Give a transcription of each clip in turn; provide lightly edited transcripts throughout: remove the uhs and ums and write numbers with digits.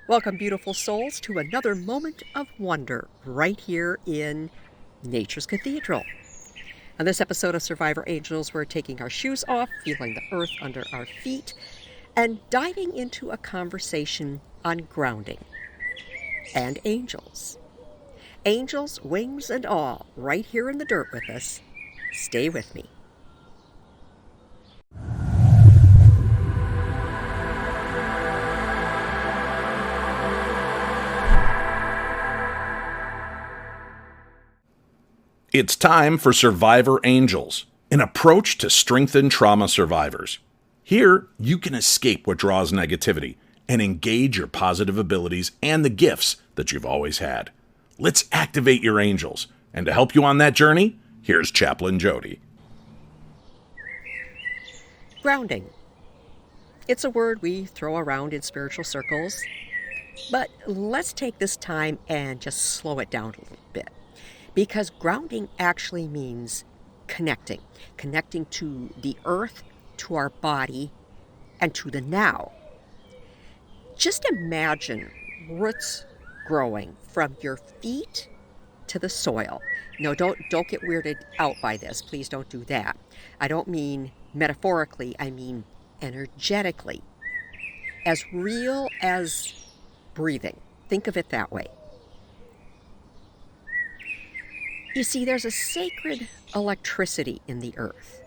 Welcome, beautiful souls, to another moment of wonder right here in Nature's Cathedral. On this episode of Survivor Angels, we're taking our shoes off, feeling the earth under our feet, and diving into a conversation on grounding and angels. Angels, wings and all, right here in the dirt with us. Stay with me. It's time for Survivor Angels, an approach to strengthen trauma survivors. Here, you can escape what draws negativity and engage your positive abilities and the gifts that you've always had. Let's activate your angels. And to help you on that journey, here's Chaplain Jodi. Grounding. It's a word we throw around in spiritual circles, but let's take this time and just slow it down a little bit. Because grounding actually means connecting to the earth, to our body, and to the now. Just imagine roots growing from your feet to the soil. No, don't get weirded out by this. Please don't do that. I don't mean metaphorically, I mean energetically. As real as breathing. Think of it that way. You see, there's a sacred electricity in the earth.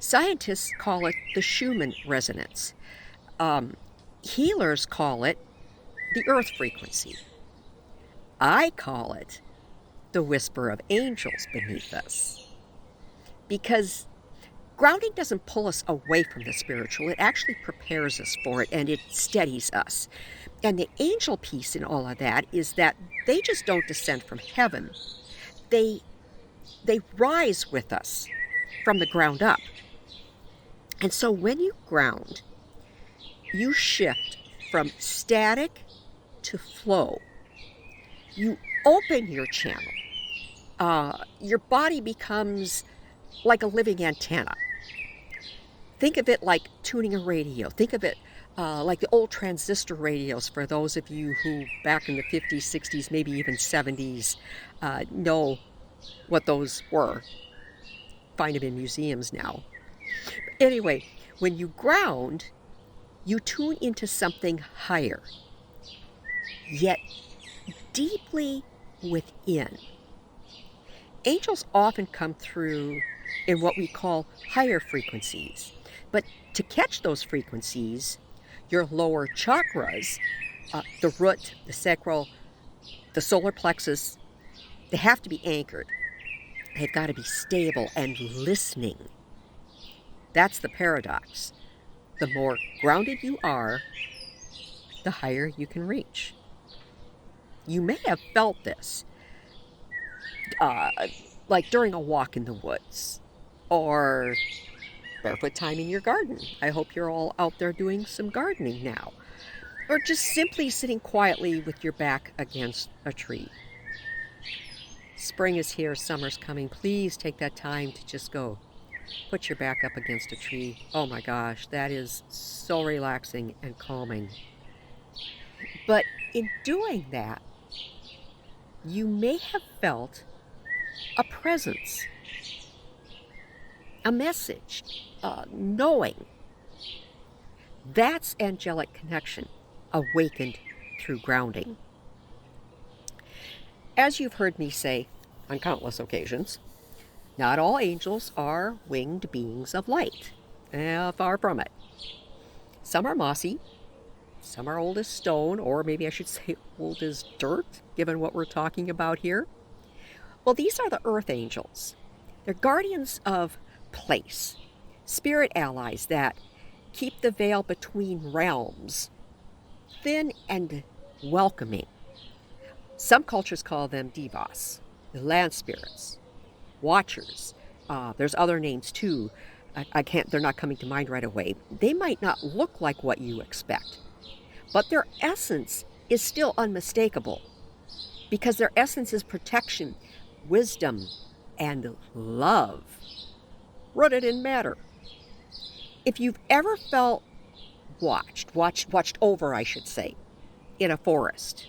Scientists call it the Schumann resonance. Healers call it the earth frequency. I call it the whisper of angels beneath us. Because grounding doesn't pull us away from the spiritual. It actually prepares us for it, and it steadies us. And the angel piece in all of that is that they just don't descend from heaven. They rise with us from the ground up. And so when you ground, you shift from static to flow. You open your channel. Your body becomes like a living antenna. Think of it like tuning a radio. Think of it like the old transistor radios for those of you who back in the 50s, 60s, maybe even 70s know what those were. Find them in museums now. Anyway, when you ground, you tune into something higher, yet deeply within. Angels often come through in what we call higher frequencies. But to catch those frequencies, your lower chakras, the root, the sacral, the solar plexus, they have to be anchored. They've got to be stable and listening. That's the paradox. The more grounded you are, the higher you can reach. You may have felt this, like during a walk in the woods, or barefoot time in your garden. I hope you're all out there doing some gardening now. Or just simply sitting quietly with your back against a tree. Spring is here, summer's coming. Please take that time to just go put your back up against a tree. Oh my gosh, that is so relaxing and calming. But in doing that, you may have felt a presence, a message, knowing. That's angelic connection, awakened through grounding. As you've heard me say on countless occasions, not all angels are winged beings of light. Far from it. Some are mossy, some are old as stone, or maybe I should say old as dirt, given what we're talking about here. Well, these are the earth angels. They're guardians of place, spirit allies that keep the veil between realms thin and welcoming. Some cultures call them devas, the land spirits, watchers. There's other names too. They're not coming to mind right away. They might not look like what you expect, but their essence is still unmistakable because their essence is protection, wisdom, and love, rooted in matter. If you've ever felt watched over, I should say, in a forest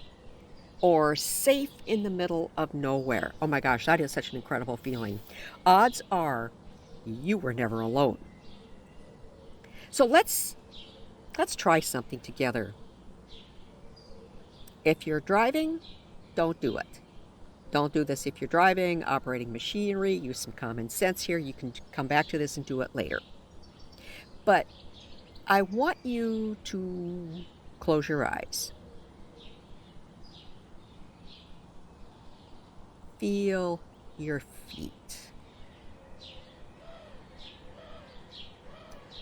or safe in the middle of nowhere. Oh my gosh, that is such an incredible feeling. Odds are you were never alone. So let's try something together. If you're driving, don't do it. Don't do this if you're driving, operating machinery. Use some common sense here. You can come back to this and do it later. But I want you to close your eyes. Feel your feet.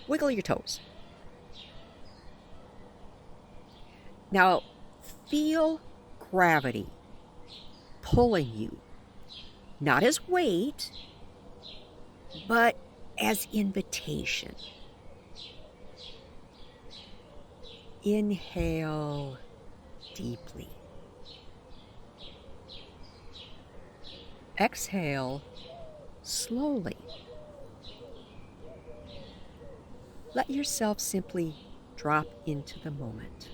Wiggle your toes. Now, feel gravity pulling you, not as weight, but as invitation. Inhale deeply. Exhale slowly. Let yourself simply drop into the moment.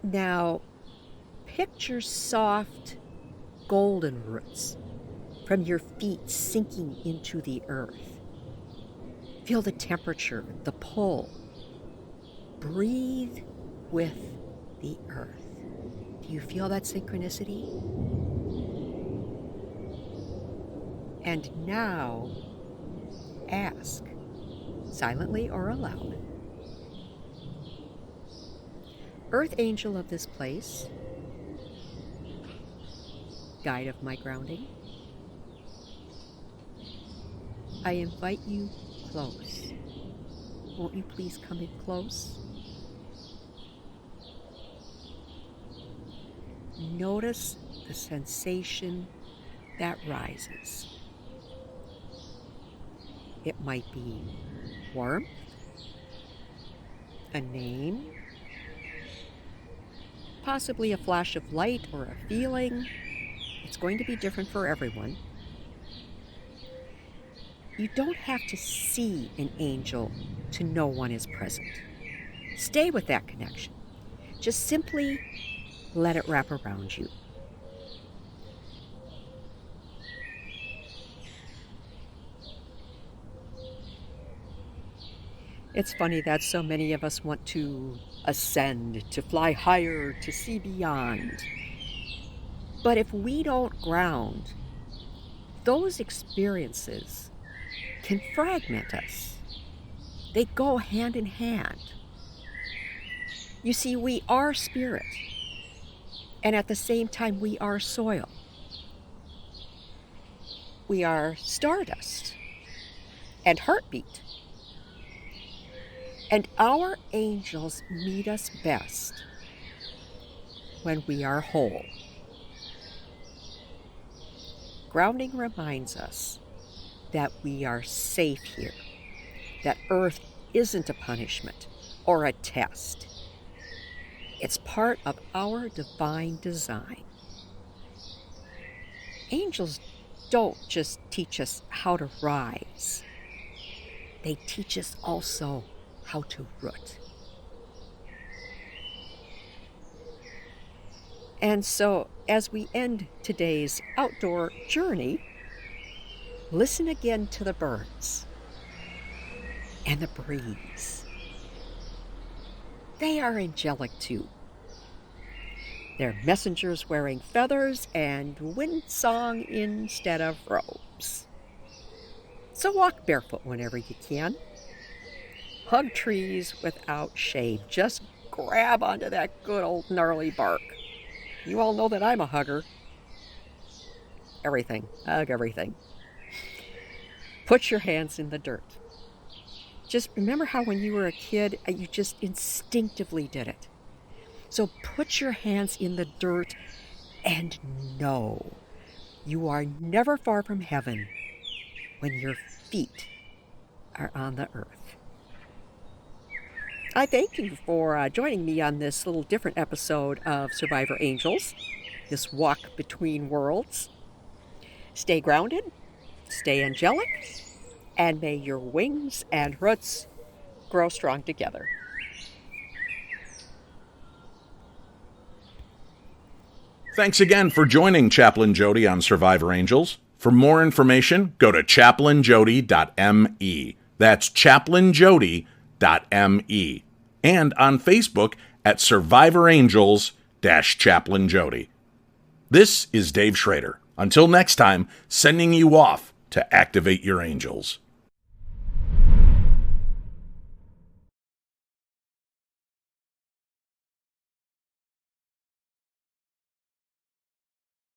Now, picture soft golden roots from your feet sinking into the earth. Feel the temperature, the pull. Breathe with the earth. Do you feel that synchronicity? And now, ask, silently or aloud, Earth angel of this place, guide of my grounding, I invite you close. Won't you please come in close? Notice the sensation that rises. It might be warmth, a name, possibly a flash of light or a feeling. It's going to be different for everyone. You don't have to see an angel to know one is present. Stay with that connection. Just simply let it wrap around you. It's funny that so many of us want to ascend, to fly higher, to see beyond. But if we don't ground, those experiences can fragment us. They go hand in hand. You see, we are spirit, and at the same time, we are soil. We are stardust and heartbeat. And our angels meet us best when we are whole. Grounding reminds us that we are safe here, that Earth isn't a punishment or a test. It's part of our divine design. Angels don't just teach us how to rise. They teach us also how to root. And so, as we end today's outdoor journey, listen again to the birds and the breeze. They are angelic too. They're messengers wearing feathers and wind song instead of robes. So walk barefoot whenever you can. Hug trees without shame. Just grab onto that good old gnarly bark. You all know that I'm a hugger. Everything. Hug everything. Put your hands in the dirt. Just remember how when you were a kid, you just instinctively did it. So put your hands in the dirt and know you are never far from heaven when your feet are on the earth. I thank you for joining me on this little different episode of Survivor Angels, this walk between worlds. Stay grounded, Stay angelic, and may your wings and roots grow strong together. Thanks again for joining Chaplain Jodi on Survivor Angels. For more information, go to chaplainjodi.me. That's chaplainjodi.me. And on Facebook at Survivor Angels-Chaplain Jodi. This is Dave Schrader. Until next time, sending you off to activate your angels.